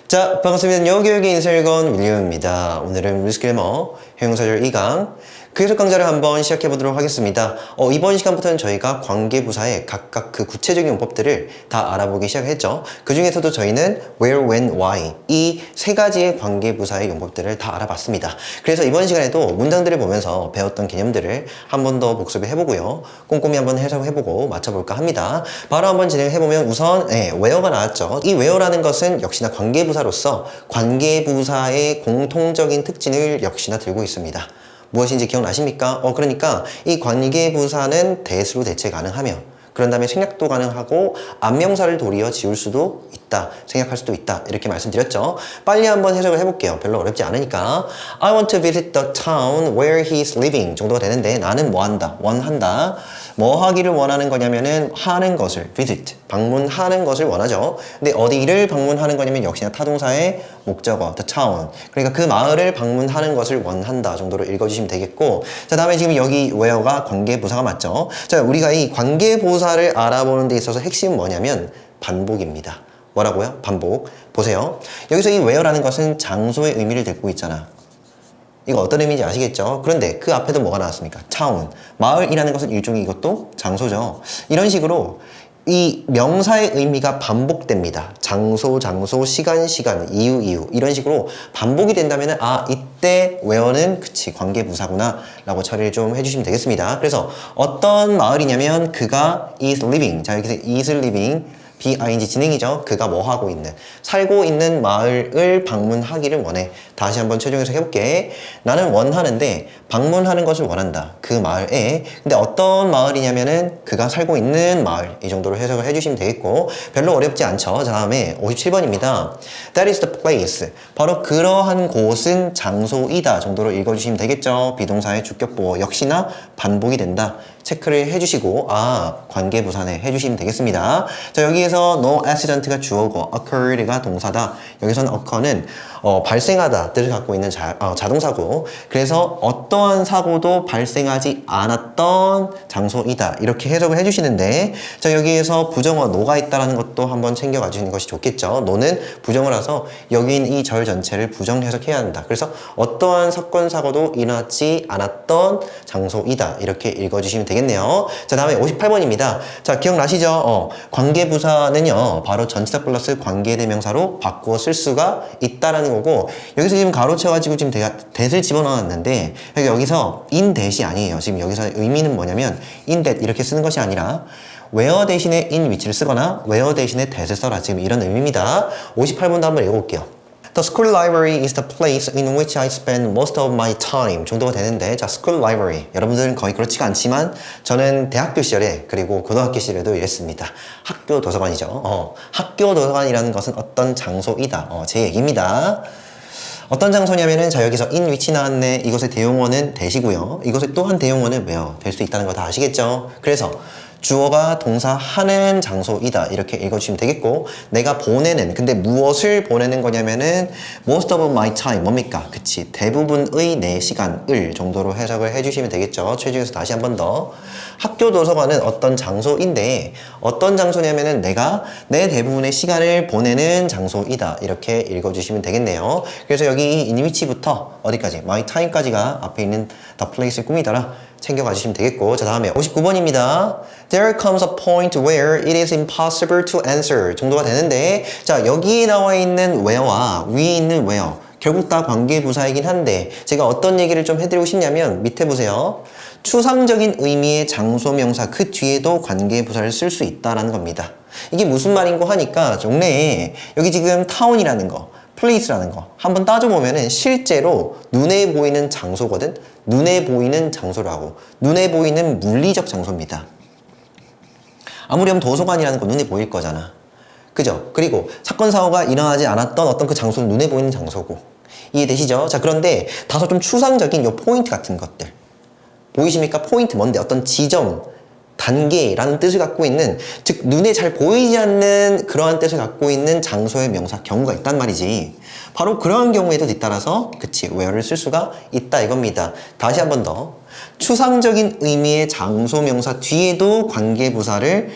자, 반갑습니다. 영어교육의 인설건 윌리엄입니다. 오늘은 리스크레머 형용사절 2강 그 해석 강좌를 한번 시작해 보도록 하겠습니다. 이번 시간부터는 저희가 관계부사의 각각 그 구체적인 용법들을 다 알아보기 시작했죠. 그 중에서도 저희는 where, when, why 이 세 가지의 관계부사의 용법들을 다 알아봤습니다. 그래서 이번 시간에도 문장들을 보면서 배웠던 개념들을 한 번 더 복습을 해보고요. 꼼꼼히 한번 해석해보고 맞춰볼까 합니다. 바로 한번 진행해보면 우선 where가 나왔죠. 이 where라는 것은 역시나 관계부사로서 관계부사의 공통적인 특징을 역시나 들고 있습니다. 무엇인지 기억나십니까? 그러니까 이 관계부사는 대수로 대체 가능하며 그런 다음에 생략도 가능하고 앞명사를 도리어 지울 수도 있다, 생략할 수도 있다 이렇게 말씀드렸죠. 빨리 한번 해석을 해볼게요. 별로 어렵지 않으니까 I want to visit the town where he is living 정도가 되는데 나는 뭐 한다, 원한다. 뭐 하기를 원하는 거냐면은 하는 것을 visit, 방문하는 것을 원하죠. 근데 어디를 방문하는 거냐면 역시나 타동사의 목적어 the town, 그러니까 그 마을을 방문하는 것을 원한다 정도로 읽어주시면 되겠고, 자 다음에 지금 여기 where가 관계부사가 맞죠. 자 우리가 이 관계부사를 알아보는 데 있어서 핵심은 뭐냐면 반복입니다. 뭐라고요? 반복. 보세요. 여기서 이 where라는 것은 장소의 의미를 담고 있잖아. 이거 어떤 의미인지 아시겠죠? 그런데 그 앞에도 뭐가 나왔습니까? town. 마을이라는 것은 일종의 이것도 장소죠. 이런 식으로 이 명사의 의미가 반복됩니다. 장소, 시간, 이유 이런 식으로 반복이 된다면 이때 where는 그치 관계부사구나 라고 처리를 좀 해주시면 되겠습니다. 그래서 어떤 마을이냐면 그가 is living. 자 여기서 is living BING 진행이죠. 그가 뭐 하고 있는, 살고 있는 마을을 방문하기를 원해. 다시 한번 최종해서 해볼게. 나는 원하는데 방문하는 것을 원한다. 그 마을에. 근데 어떤 마을이냐면은 그가 살고 있는 마을. 이 정도로 해석을 해주시면 되겠고 별로 어렵지 않죠. 다음에 57번입니다. That is the place. 바로 그러한 곳은 장소이다 정도로 읽어주시면 되겠죠. 비동사의 주격보호 역시나 반복이 된다. 체크를 해주시고 관계부사네 해주시면 되겠습니다. 자 여기에서 no accident가 주어고 occurred가 동사다. 여기서는 occur는 발생하다 뜻을 갖고 있는 자동사고, 그래서 어떠한 사고도 발생하지 않았던 장소이다 이렇게 해석을 해주시는데, 자 여기에서 부정어 no가 있다는 것도 한번 챙겨가 주시는 것이 좋겠죠. no는 부정어라서 여기 있는 이 절 전체를 부정 해석해야 한다. 그래서 어떠한 사건 사고도 일어나지 않았던 장소이다 이렇게 읽어주시면 되겠네요. 자 다음에 58번입니다. 자 기억나시죠? 관계부사는요 바로 전치사 플러스 관계대명사로 바꾸어 쓸 수가 있다라는 거고, 여기서 지금 가로쳐가지고 지금 that을 집어넣었는데 여기서 in that이 아니에요. 지금 여기서 의미는 뭐냐면 in that 이렇게 쓰는 것이 아니라 where 대신에 in 위치를 쓰거나 where 대신에 that을 써라. 지금 이런 의미입니다. 58번도 한번 읽어볼게요. The school library is the place in which I spend most of my time 정도가 되는데, 자 school library 여러분들은 거의 그렇지가 않지만 저는 대학교 시절에 그리고 고등학교 시절에도 이랬습니다. 학교 도서관이죠. 학교 도서관이라는 것은 어떤 장소이다. 제 얘기입니다. 어떤 장소냐면은 자 여기서 in 위치 나왔네. 이것의 대용어는 that이고요. 이것의 또한 대용어는 where 될 수 있다는 거 다 아시겠죠? 그래서 주어가 동사 하는 장소이다 이렇게 읽어주시면 되겠고, 내가 보내는, 근데 무엇을 보내는 거냐면은 most of my time 뭡니까? 그치 대부분의 내 시간을 정도로 해석을 해주시면 되겠죠. 최종에서 다시 한 번 더 학교 도서관은 어떤 장소인데 어떤 장소냐면은 내가 내 대부분의 시간을 보내는 장소이다 이렇게 읽어주시면 되겠네요. 그래서 여기 in 위치부터 어디까지 my time까지가 앞에 있는 the place를 꾸미더라 챙겨가 주시면 되겠고, 자 다음에 59번입니다. There comes a point where it is impossible to answer 정도가 되는데, 자 여기에 나와 있는 where와 위에 있는 where 결국 다 관계부사이긴 한데 제가 어떤 얘기를 좀 해드리고 싶냐면 밑에 보세요. 추상적인 의미의 장소명사 그 뒤에도 관계부사를 쓸 수 있다라는 겁니다. 이게 무슨 말인고 하니까 종래에 여기 지금 town이라는 거 place라는 거 한번 따져보면은 실제로 눈에 보이는 장소거든. 눈에 보이는 장소라고. 눈에 보이는 물리적 장소입니다. 아무리 도서관이라는 거 눈에 보일 거잖아. 그죠? 그리고 사건 사고가 일어나지 않았던 어떤 그 장소는 눈에 보이는 장소고. 이해되시죠? 자 그런데 다소 좀 추상적인 요 포인트 같은 것들 보이십니까? 포인트 뭔데? 어떤 지점 단계라는 뜻을 갖고 있는, 즉 눈에 잘 보이지 않는 그러한 뜻을 갖고 있는 장소의 명사 경우가 있단 말이지. 바로 그러한 경우에도 뒤따라서 그치 where를 쓸 수가 있다 이겁니다. 다시 한 번 더. 추상적인 의미의 장소 명사 뒤에도 관계부사를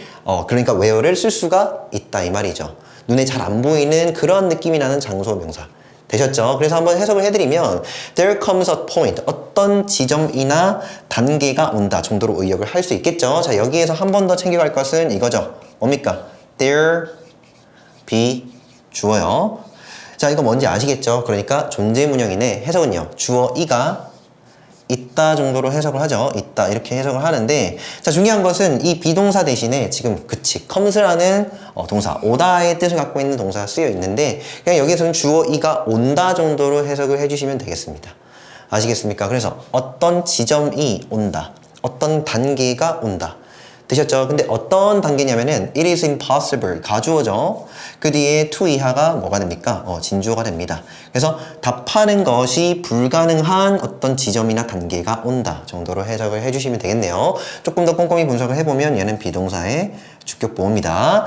그러니까 where를 쓸 수가 있다 이 말이죠. 눈에 잘 안 보이는 그런 느낌이 나는 장소 명사. 되셨죠? 그래서 한번 해석을 해드리면 there comes a point, 어떤 지점이나 단계가 온다 정도로 의역을 할 수 있겠죠. 자, 여기에서 한 번 더 챙겨갈 것은 이거죠. 뭡니까? there be 주어요. 자, 이거 뭔지 아시겠죠? 그러니까 존재문형이네. 해석은요, 주어 이가 있다 정도로 해석을 하죠. 있다 이렇게 해석을 하는데, 자, 중요한 것은 이 비동사 대신에 지금 그치 comes라는 동사, 오다의 뜻을 갖고 있는 동사가 쓰여 있는데, 그냥 여기에서는 주어 이가 온다 정도로 해석을 해주시면 되겠습니다. 아시겠습니까? 그래서 어떤 지점이 온다, 어떤 단계가 온다. 되셨죠? 근데 어떤 단계냐면은 it is impossible, 가주어죠. 그 뒤에 to 이하가 뭐가 됩니까? 진주어가 됩니다. 그래서 답하는 것이 불가능한 어떤 지점이나 단계가 온다 정도로 해석을 해주시면 되겠네요. 조금 더 꼼꼼히 분석을 해보면 얘는 비동사의 주격 보호입니다.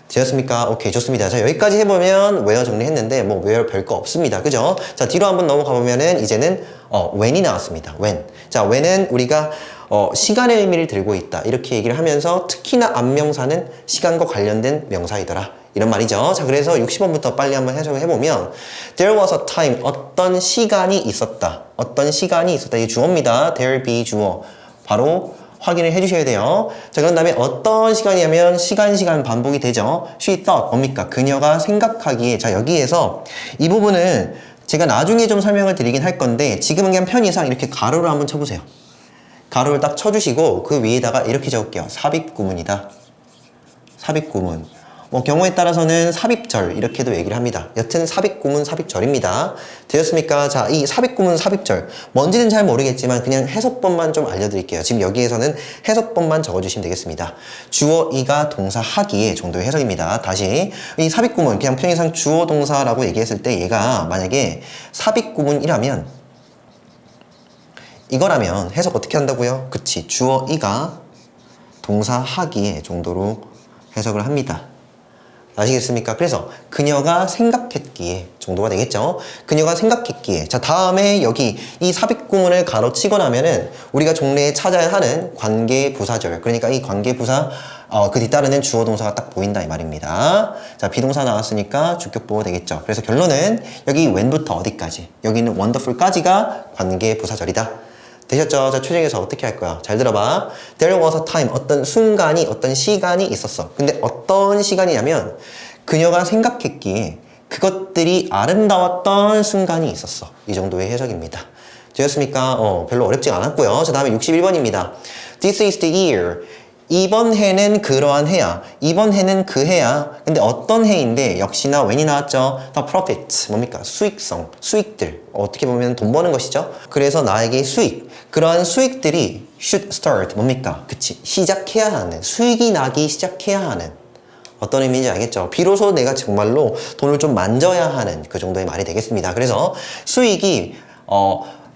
되셨습니까? 오케이, 좋습니다. 자, 여기까지 해보면 where 정리했는데 뭐 where 별거 없습니다. 그죠? 자, 뒤로 한번 넘어가 보면은 이제는 when이 나왔습니다. when. 자, when은 우리가 시간의 의미를 들고 있다 이렇게 얘기를 하면서 특히나 앞명사는 시간과 관련된 명사이더라 이런 말이죠. 자, 그래서 60번부터 빨리 한번 해석을 해보면 there was a time, 어떤 시간이 있었다, 어떤 시간이 있었다. 이게 주어입니다. there be 주어 바로 확인을 해주셔야 돼요. 자, 그런 다음에 어떤 시간이냐면 시간 반복이 되죠. she thought 뭡니까? 그녀가 생각하기에. 자, 여기에서 이 부분은 제가 나중에 좀 설명을 드리긴 할 건데 지금은 그냥 편의상 이렇게 가로를 한번 쳐보세요. 가로를 딱 쳐주시고 그 위에다가 이렇게 적을게요. 삽입구문이다. 삽입구문. 뭐 경우에 따라서는 삽입절 이렇게도 얘기를 합니다. 여튼 삽입구문, 삽입절입니다. 되셨습니까? 자, 이 삽입구문, 삽입절 뭔지는 잘 모르겠지만 그냥 해석법만 좀 알려드릴게요. 지금 여기에서는 해석법만 적어주시면 되겠습니다. 주어 이가 동사 하기에 정도의 해석입니다. 다시 이 삽입구문 그냥 편의상 주어 동사라고 얘기했을 때 얘가 만약에 삽입구문이라면 이거라면 해석 어떻게 한다고요? 그치, 주어 이가 동사 하기에 정도로 해석을 합니다. 아시겠습니까? 그래서 그녀가 생각했기에 정도가 되겠죠. 그녀가 생각했기에. 자, 다음에 여기 이 삽입구문을 가로치고 나면은 우리가 종래에 찾아야 하는 관계부사절, 그러니까 이 관계부사 그 뒤따르는 주어 동사가 딱 보인다 이 말입니다. 자, 비동사 나왔으니까 주격보호 되겠죠. 그래서 결론은 여기 when부터 어디까지, 여기는 wonderful까지가 관계부사절이다. 되셨죠? 자, 최종에서 어떻게 할 거야? 잘 들어봐. There was a time, 어떤 순간이, 어떤 시간이 있었어. 근데 어떤 시간이냐면 그녀가 생각했기에 그것들이 아름다웠던 순간이 있었어. 이 정도의 해석입니다. 되셨습니까? 별로 어렵지 않았고요. 자, 다음에 61번입니다. This is the year. 이번 해는 그러한 해야. 이번 해는 그 해야. 근데 어떤 해인데 역시나 when이 나왔죠. The profit. 뭡니까? 수익성, 수익들. 어떻게 보면 돈 버는 것이죠. 그래서 나에게 수익. 그러한 수익들이 should start. 뭡니까? 그치. 시작해야 하는. 수익이 나기 시작해야 하는. 어떤 의미인지 알겠죠? 비로소 내가 정말로 돈을 좀 만져야 하는 그 정도의 말이 되겠습니다. 그래서 수익이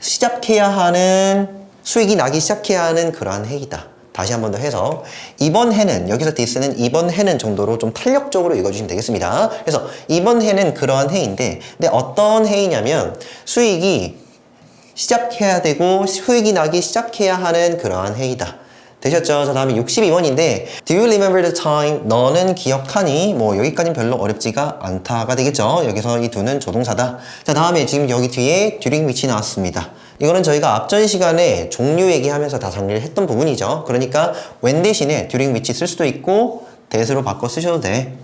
시작해야 하는, 수익이 나기 시작해야 하는 그러한 해이다. 다시 한 번 더 해서 이번 해는, 여기서 this는 이번 해는 정도로 좀 탄력적으로 읽어주시면 되겠습니다. 그래서 이번 해는 그러한 해인데, 근데 어떤 해이냐면 수익이 시작해야 되고 수익이 나기 시작해야 하는 그러한 해이다. 되셨죠? 자, 다음에 62번인데 Do you remember the time? 너는 기억하니? 뭐 여기까지는 별로 어렵지가 않다가 되겠죠? 여기서 이 두는 조동사다. 자, 다음에 지금 여기 뒤에 during which 나왔습니다. 이거는 저희가 앞전 시간에 종류 얘기하면서 다 정리를 했던 부분이죠. 그러니까 when 대신에 during which 쓸 수도 있고 that으로 바꿔 쓰셔도 돼.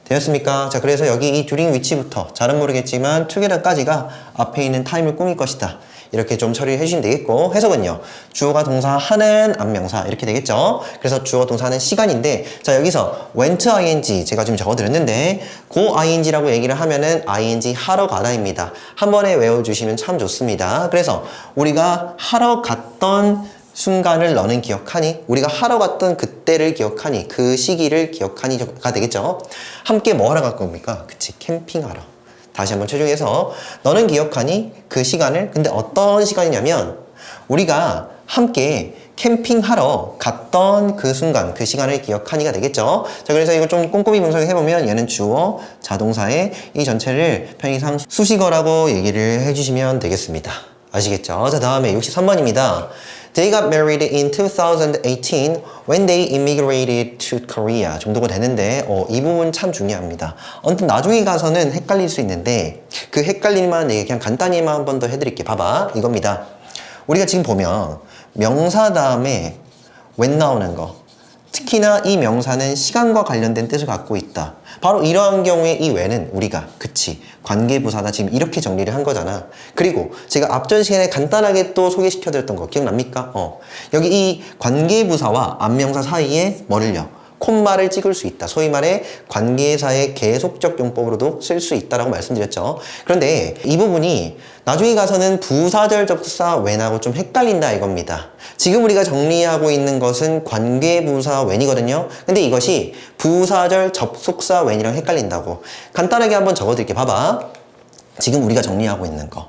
되었습니까? 자, 그래서 여기 이 during which부터 잘은 모르겠지만 together까지가 앞에 있는 time을 꾸밀 것이다. 이렇게 좀 처리해 주시면 되겠고, 해석은요, 주어가 동사하는 앞명사 이렇게 되겠죠. 그래서 주어 동사는 시간인데, 자, 여기서 went ing 제가 지금 적어드렸는데 go ing라고 얘기를 하면은 ing 하러 가다입니다. 한 번에 외워주시면 참 좋습니다. 그래서 우리가 하러 갔던 순간을 너는 기억하니? 우리가 하러 갔던 그때를 기억하니? 그 시기를 기억하니가 되겠죠. 함께 뭐 하러 갈 겁니까? 그치, 캠핑하러. 다시 한번 최종해서 너는 기억하니? 그 시간을. 근데 어떤 시간이냐면 우리가 함께 캠핑하러 갔던 그 순간, 그 시간을 기억하니가 되겠죠. 자, 그래서 이걸 좀 꼼꼼히 분석해보면 얘는 주어, 자동사의 이 전체를 편의상 수식어라고 얘기를 해주시면 되겠습니다. 아시겠죠? 자, 다음에 63번입니다. They got married in 2018 when they immigrated to Korea 정도가 되는데 이 부분 참 중요합니다. 아무튼 나중에 가서는 헷갈릴 수 있는데 그 헷갈릴만 얘기 그냥 간단히만 한 번 더 해드릴게요. 봐봐, 이겁니다. 우리가 지금 보면 명사 다음에 when 나오는 거, 특히나 이 명사는 시간과 관련된 뜻을 갖고 있다. 바로 이러한 경우에 이 when은 우리가 그치 관계부사다 지금 이렇게 정리를 한 거잖아. 그리고 제가 앞전 시간에 간단하게 또 소개시켜드렸던 거 기억납니까? 여기 이 관계부사와 안명사 사이에 뭐를요? 콤마를 찍을 수 있다. 소위 말해 관계사의 계속적 용법으로도 쓸 수 있다라고 말씀드렸죠. 그런데 이 부분이 나중에 가서는 부사절 접속사 when하고 좀 헷갈린다 이겁니다. 지금 우리가 정리하고 있는 것은 관계부사 when이거든요. 근데 이것이 부사절 접속사 when이랑 헷갈린다고. 간단하게 한번 적어드릴게요. 봐봐. 지금 우리가 정리하고 있는 거.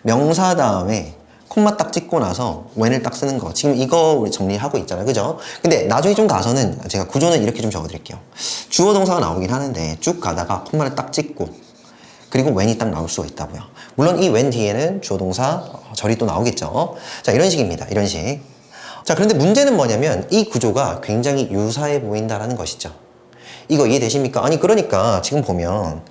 명사 다음에 콤마 딱 찍고 나서 when을 딱 쓰는 거. 지금 이거 우리 정리하고 있잖아요. 그죠? 근데 나중에 좀 가서는 제가 구조는 이렇게 좀 적어드릴게요. 주어 동사가 나오긴 하는데 쭉 가다가 콤마를 딱 찍고 그리고 when이 딱 나올 수가 있다고요. 물론 이 when 뒤에는 주어 동사 절이 또 나오겠죠. 자, 이런 식입니다. 이런 식. 자, 그런데 문제는 뭐냐면 이 구조가 굉장히 유사해 보인다라는 것이죠. 이거 이해되십니까? 아니 그러니까 지금 보면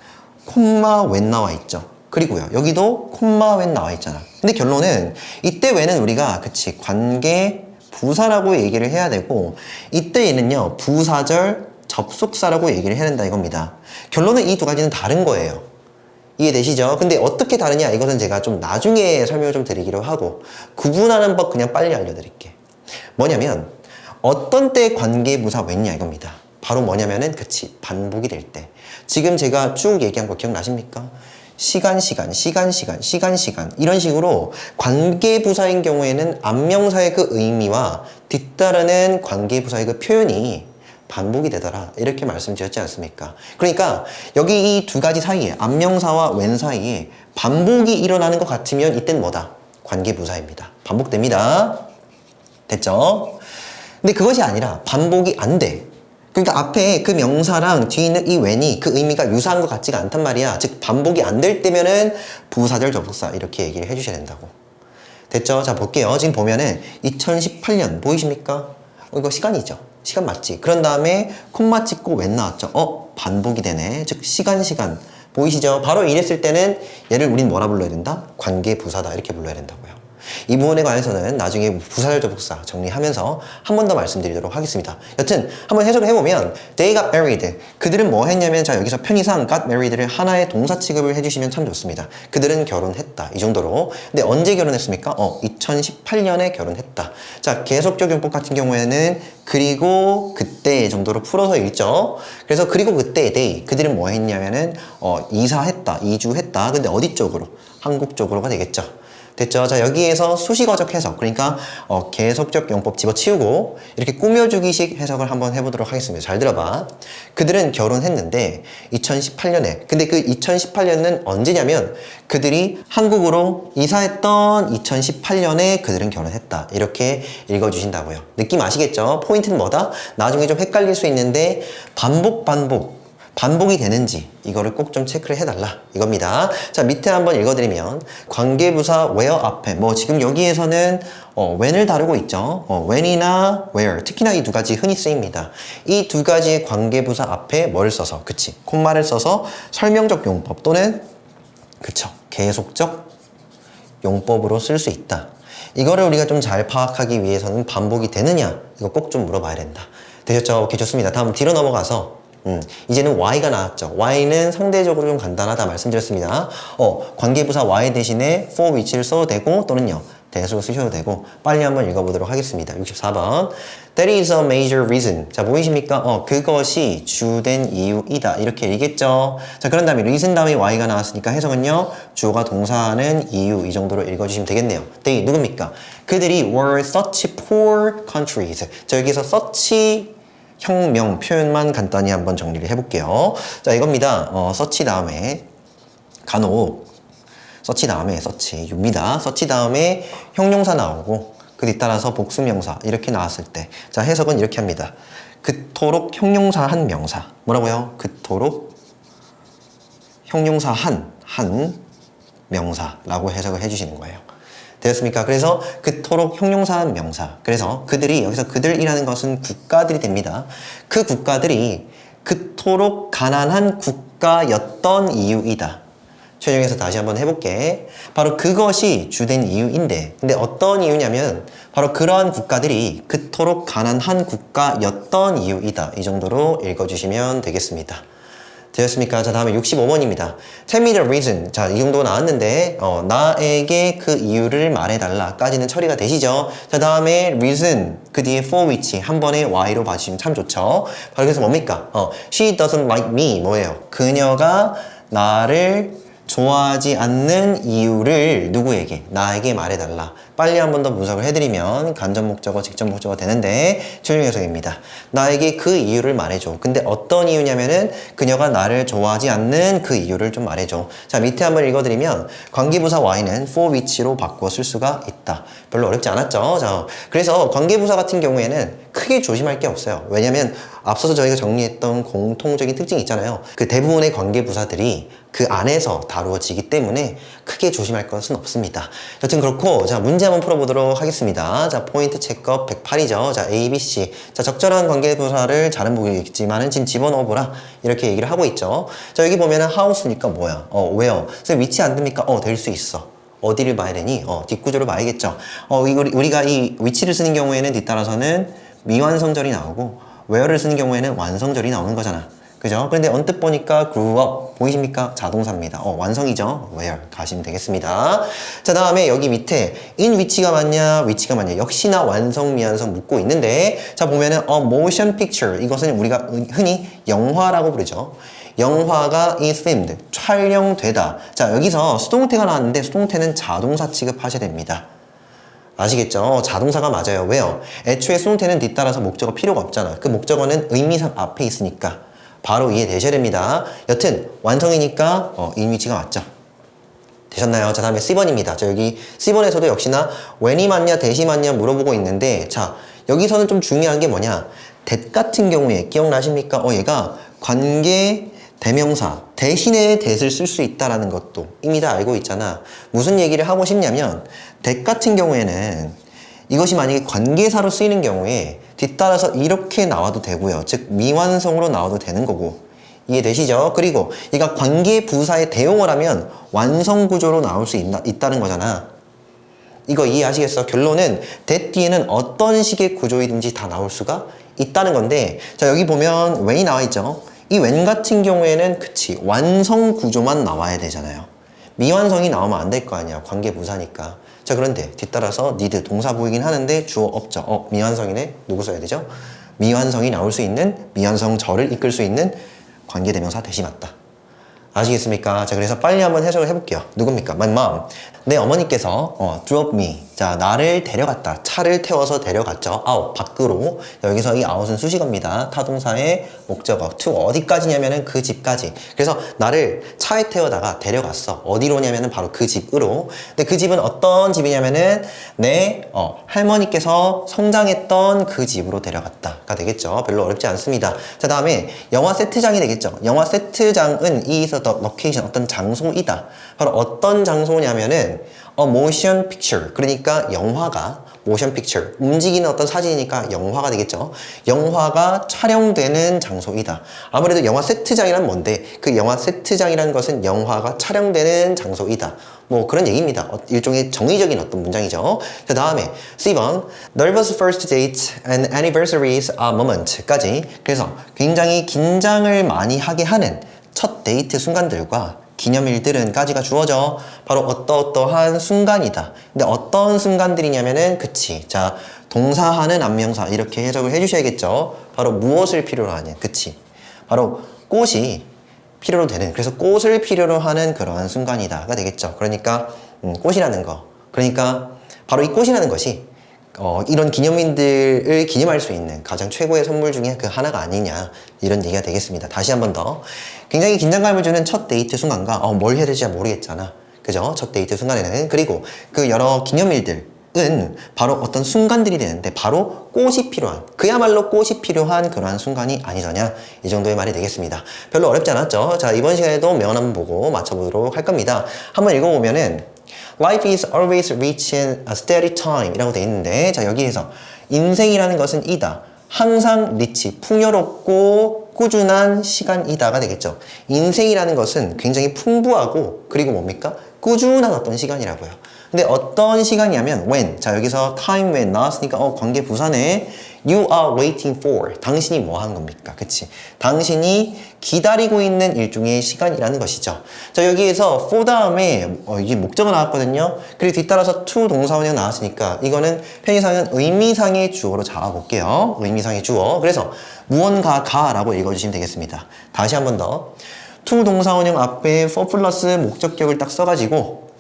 콤마 when 나와 있죠. 그리고요 여기도 콤마 when 나와 있잖아. 근데 결론은 이때 when은 우리가 그치 관계 부사라고 얘기를 해야 되고 이때 얘는요 부사절 접속사라고 얘기를 해야 된다 이겁니다. 결론은 이 두 가지는 다른 거예요. 이해되시죠? 근데 어떻게 다르냐 이것은 제가 좀 나중에 설명을 좀 드리기로 하고 구분하는 법 그냥 빨리 알려드릴게. 뭐냐면 어떤 때 관계부사 when이냐 이겁니다. 바로 뭐냐면은 그치 반복이 될 때. 지금 제가 쭉 얘기한 거 기억나십니까? 시간 이런 식으로 관계부사인 경우에는 안명사의 그 의미와 뒤따르는 관계부사의 그 표현이 반복이 되더라 이렇게 말씀드렸지 않습니까? 그러니까 여기 이 두 가지 사이에 안명사와 when 사이에 반복이 일어나는 것 같으면 이땐 뭐다? 관계부사입니다. 반복됩니다. 됐죠? 근데 그것이 아니라 반복이 안 돼. 그러니까 앞에 그 명사랑 뒤에 있는 이 when이 그 의미가 유사한 것 같지가 않단 말이야. 즉 반복이 안 될 때면은 부사절 접속사 이렇게 얘기를 해주셔야 된다고. 됐죠? 자 볼게요. 지금 보면은 2018년 보이십니까? 이거 시간이죠. 시간 맞지? 그런 다음에 콤마 찍고 when 나왔죠. 반복이 되네. 즉 시간 보이시죠? 바로 이랬을 때는 얘를 우린 뭐라 불러야 된다? 관계부사다 이렇게 불러야 된다고요. 이 부분에 관해서는 나중에 부사절 접속사 정리하면서 한 번 더 말씀드리도록 하겠습니다. 여튼 한번 해석을 해보면 They got married. 그들은 뭐 했냐면 자 여기서 편의상 got married를 하나의 동사 취급을 해주시면 참 좋습니다. 그들은 결혼했다 이 정도로. 근데 언제 결혼했습니까? 2018년에 결혼했다. 자 계속적 용법 같은 경우에는 그리고 그때 정도로 풀어서 읽죠. 그래서 그리고 그때 they 그들은 뭐 했냐면은 이주했다. 근데 어디 쪽으로? 한국 쪽으로가 되겠죠. 됐죠? 자 여기에서 수식어적 해석 그러니까 계속적 용법 집어치우고 이렇게 꾸며주기식 해석을 한번 해보도록 하겠습니다. 잘 들어봐. 그들은 결혼했는데 2018년에 근데 그 2018년은 언제냐면 그들이 한국으로 이사했던 2018년에 그들은 결혼했다 이렇게 읽어주신다고요. 느낌 아시겠죠? 포인트는 뭐다? 나중에 좀 헷갈릴 수 있는데 반복이 되는지 이거를 꼭 좀 체크를 해달라 이겁니다. 자 밑에 한번 읽어드리면 관계부사 where 앞에 뭐 지금 여기에서는 when을 다루고 있죠. when이나 where 특히나 이 두 가지 흔히 쓰입니다. 이 두 가지의 관계부사 앞에 뭘 써서 그치 콤마를 써서 설명적 용법 또는 그쵸 계속적 용법으로 쓸 수 있다. 이거를 우리가 좀 잘 파악하기 위해서는 반복이 되느냐 이거 꼭 좀 물어봐야 된다. 되셨죠? 오케이 좋습니다. 다음 뒤로 넘어가서 이제는 Y가 나왔죠. Y는 상대적으로 좀 간단하다 말씀드렸습니다. 관계부사 Y 대신에 for 위치를 써도 되고 또는요 대수로 쓰셔도 되고 빨리 한번 읽어보도록 하겠습니다. 64번 That is a major reason. 자 보이십니까? 그것이 주된 이유이다 이렇게 읽겠죠. 자 그런 다음에 reason 다음에 Y가 나왔으니까 해석은요 주어가 동사는 이유 이 정도로 읽어주시면 되겠네요. They 누굽니까? 그들이 were such poor countries. 자 여기서 such 형명 표현만 간단히 한번 정리를 해볼게요. 자 이겁니다. 서치 다음에 서치 다음에 서치 유입니다. 서치 다음에 형용사 나오고 그 그 뒤따라서 복수명사 이렇게 나왔을 때 자 해석은 이렇게 합니다. 그토록 형용사한 명사 뭐라고요? 그토록 형용사한 명사라고 해석을 해주시는 거예요. 되었습니까? 그래서 그토록 형용사한 명사 그래서 그들이 여기서 그들이라는 것은 국가들이 됩니다. 그 국가들이 그토록 가난한 국가였던 이유이다. 최종에서 다시 한번 해볼게. 바로 그것이 주된 이유인데 근데 어떤 이유냐면 바로 그러한 국가들이 그토록 가난한 국가였던 이유이다. 이 정도로 읽어주시면 되겠습니다. 되었습니까? 자 다음에 65번입니다. Tell me the reason. 자 이 정도 나왔는데 나에게 그 이유를 말해달라 까지는 처리가 되시죠. 자 다음에 reason 그 뒤에 for which 한 번에 y로 봐주시면 참 좋죠. 바로 그래서 뭡니까? She doesn't like me 뭐예요? 그녀가 나를 좋아하지 않는 이유를 누구에게? 나에게 말해달라. 빨리 한 번 더 분석을 해드리면 간접 목적어, 직접 목적어 되는데 최종 해석입니다. 나에게 그 이유를 말해줘. 근데 어떤 이유냐면은 그녀가 나를 좋아하지 않는 그 이유를 좀 말해줘. 자 밑에 한번 읽어드리면 관계부사 y는 for which로 바꿔 쓸 수가 있다. 별로 어렵지 않았죠? 자 그래서 관계부사 같은 경우에는 크게 조심할 게 없어요. 왜냐면 앞서서 저희가 정리했던 공통적인 특징이 있잖아요. 그 대부분의 관계부사들이 그 안에서 다루어지기 때문에 크게 조심할 것은 없습니다. 여튼 그렇고 자 문제 한번 풀어보도록 하겠습니다. 자 포인트 체크업 108이죠. 자 A, B, C 자 적절한 관계부사를 잘은 모르겠지만은 지금 집어넣어보라 이렇게 얘기를 하고 있죠. 자 여기 보면은 house니까 뭐야? where 선생님 위치 안 됩니까? 될 수 있어. 어디를 봐야 되니? 뒷구조를 봐야겠죠. 우리가 이 위치를 쓰는 경우에는 뒤따라서는 미완성절이 나오고 where를 쓰는 경우에는 완성절이 나오는 거잖아. 그죠? 그런데 언뜻 보니까 grew up 보이십니까? 자동사입니다. 완성이죠? where 가시면 되겠습니다. 자 다음에 여기 밑에 in 위치가 맞냐 위치가 맞냐 역시나 완성 미완성 묻고 있는데 자 보면은 motion picture 이것은 우리가 흔히 영화라고 부르죠. 영화가 is filmed 촬영되다. 자 여기서 수동태가 나왔는데 수동태는 자동사 취급하셔야 됩니다. 아시겠죠? 자동사가 맞아요. 왜요? 애초에 수동태는 뒤따라서 목적어 필요가 없잖아. 그 목적어는 의미상 앞에 있으니까 바로 이해되셔야 됩니다. 여튼 완성이니까 in 위치가 맞죠. 되셨나요? 자 다음에 C번입니다. 자 여기 C번에서도 역시나 when이 맞냐 that이 맞냐 물어보고 있는데 자 여기서는 좀 중요한 게 뭐냐 that 같은 경우에 기억나십니까? 얘가 관계 대명사 대신에 that을 쓸 수 있다는 것도 이미 다 알고 있잖아. 무슨 얘기를 하고 싶냐면 that 같은 경우에는 이것이 만약에 관계사로 쓰이는 경우에 뒤따라서 이렇게 나와도 되고요. 즉 미완성으로 나와도 되는 거고 이해되시죠? 그리고 얘가 관계부사에 대용을 하면 완성구조로 나올 수 있다는 거잖아. 이거 이해하시겠어? 결론은 that 뒤에는 어떤 식의 구조이든지 다 나올 수가 있다는 건데 자 여기 보면 when이 나와 있죠? 이 when 같은 경우에는 그치 완성 구조만 나와야 되잖아요. 미완성이 나오면 안 될 거 아니야. 관계부사니까. 자 그런데 뒤따라서 need 동사 보이긴 하는데 주어 없죠. 미완성이네. 누구 써야 되죠? 미완성이 나올 수 있는 미완성절을 이끌 수 있는 관계대명사 대시 맞다. 아시겠습니까? 자 그래서 빨리 한번 해석을 해볼게요. 누굽니까? My mom. 내 어머니께서 drove me. 자 나를 데려갔다. 차를 태워서 데려갔죠. out 밖으로. 여기서 이 out은 수식어입니다. 타동사의 목적어. to 어디까지냐면은 그 집까지. 그래서 나를 차에 태워다가 데려갔어. 어디로냐면은 바로 그 집으로. 근데 그 집은 어떤 집이냐면은 내 할머니께서 성장했던 그 집으로 데려갔다가 되겠죠. 별로 어렵지 않습니다. 자 다음에 영화 세트장이 되겠죠. 영화 세트장은 이에서 the location 어떤 장소이다. 바로 어떤 장소냐면은 motion picture 그러니까 영화가 motion picture 움직이는 어떤 사진이니까 영화가 되겠죠. 영화가 촬영되는 장소이다. 아무래도 영화 세트장이란 뭔데 그 영화 세트장이라는 것은 영화가 촬영되는 장소이다. 뭐 그런 얘기입니다. 일종의 정의적인 어떤 문장이죠. 그 다음에 C번 Nervous first date and anniversaries are moment까지 그래서 굉장히 긴장을 많이 하게 하는 첫 데이트 순간들과 기념일들은 까지가 주어져 바로 어떠어떠한 순간이다. 근데 어떤 순간들이냐면은 그치 자 동사하는 안명사 이렇게 해석을 해주셔야겠죠. 바로 무엇을 필요로 하는 그치 바로 꽃이 필요로 되는 그래서 꽃을 필요로 하는 그러한 순간이다가 되겠죠. 그러니까 꽃이라는 거 그러니까 바로 이 꽃이라는 것이 이런 기념일들을 기념할 수 있는 가장 최고의 선물 중에 그 하나가 아니냐 이런 얘기가 되겠습니다. 다시 한 번 더 굉장히 긴장감을 주는 첫 데이트 순간과 뭘 해야 될지 모르겠잖아. 그죠? 첫 데이트 순간에는 그리고 그 여러 기념일들 은 바로 어떤 순간들이 되는데 바로 꽃이 필요한, 그야말로 꽃이 필요한 그러한 순간이 아니더냐, 이 정도의 말이 되겠습니다. 별로 어렵지 않았죠? 자, 이번 시간에도 명언 한번 보고 맞춰보도록 할 겁니다. 한번 읽어보면은 Life is always reaching a steady time 이라고 돼 있는데, 자, 여기에서 인생이라는 것은 이다, 항상 리치, 풍요롭고 꾸준한 시간이다가 되겠죠. 인생이라는 것은 굉장히 풍부하고, 그리고 뭡니까? 꾸준한 어떤 시간이라고요. 근데 어떤 시간이냐면 when, 자, 여기서 time when 나왔으니까 관계 부사네. You are waiting for, 당신이 뭐 하는 겁니까? 그치? 당신이 기다리고 있는 일종의 시간이라는 것이죠. 자, 여기에서 for 다음에 이게 목적어 나왔거든요. 그리고 뒤따라서 to 동사원형 나왔으니까 이거는 편의상은 의미상의 주어로 잡아볼게요. 의미상의 주어. 그래서 무언가가라고 읽어주시면 되겠습니다. 다시 한 번 더. to 동사원형 앞에 for 플러스 목적격을 딱 써가지고,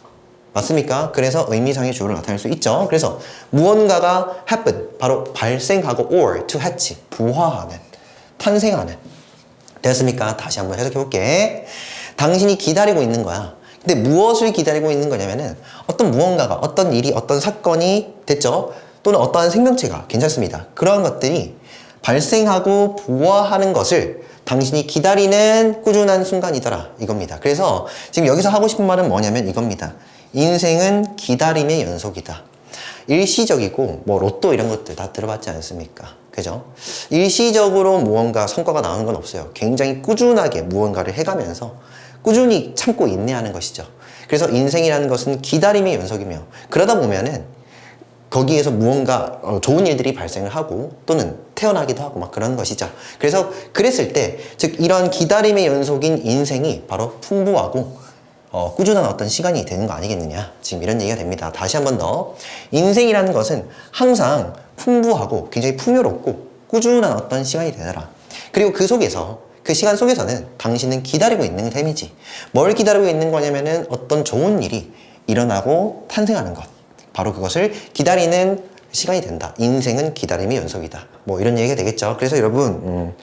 맞습니까? 그래서 의미상의 주어를 나타낼 수 있죠. 그래서 무언가가 happen, 바로 발생하고, or to hatch, 부화하는, 탄생하는. 됐습니까? 다시 한번 해석해 볼게. 당신이 기다리고 있는 거야. 근데 무엇을 기다리고 있는 거냐면은 어떤 무언가가, 어떤 일이, 어떤 사건이 됐죠? 또는 어떠한 생명체가, 괜찮습니다. 그러한 것들이 발생하고 부화하는 것을 당신이 기다리는 꾸준한 순간이더라, 이겁니다. 그래서 지금 여기서 하고 싶은 말은 뭐냐면 이겁니다. 인생은 기다림의 연속이다. 일시적이고, 뭐 로또 이런 것들 다 들어봤지 않습니까? 그죠? 일시적으로 무언가 성과가 나오는 건 없어요. 굉장히 꾸준하게 무언가를 해가면서 꾸준히 참고 인내하는 것이죠. 그래서 인생이라는 것은 기다림의 연속이며, 그러다 보면은 거기에서 무언가 좋은 일들이 발생을 하고 또는 태어나기도 하고 막 그런 것이죠. 그래서 그랬을 때, 즉 이런 기다림의 연속인 인생이 바로 풍부하고 꾸준한 어떤 시간이 되는 거 아니겠느냐, 지금 이런 얘기가 됩니다. 다시 한 번 더. 인생이라는 것은 항상 풍부하고 굉장히 풍요롭고 꾸준한 어떤 시간이 되더라. 그리고 그 속에서, 그 시간 속에서는 당신은 기다리고 있는 셈이지. 뭘 기다리고 있는 거냐면은 어떤 좋은 일이 일어나고 탄생하는 것, 바로 그것을 기다리는 시간이 된다. 인생은 기다림의 연속이다. 뭐 이런 얘기가 되겠죠. 그래서 여러분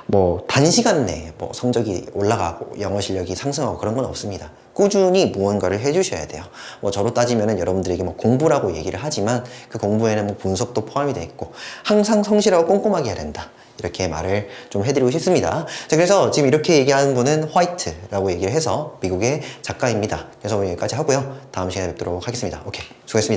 뭐 단시간 내에 뭐 성적이 올라가고 영어 실력이 상승하고 그런 건 없습니다. 꾸준히 무언가를 해주셔야 돼요. 뭐 저로 따지면은 여러분들에게 뭐 공부라고 얘기를 하지만 그 공부에는 뭐 분석도 포함이 돼 있고 항상 성실하고 꼼꼼하게 해야 된다, 이렇게 말을 좀 해드리고 싶습니다. 자, 그래서 지금 이렇게 얘기하는 분은 화이트라고 얘기를 해서 미국의 작가입니다. 그래서 오늘 여기까지 하고요. 다음 시간에 뵙도록 하겠습니다. 오케이, 수고했습니다.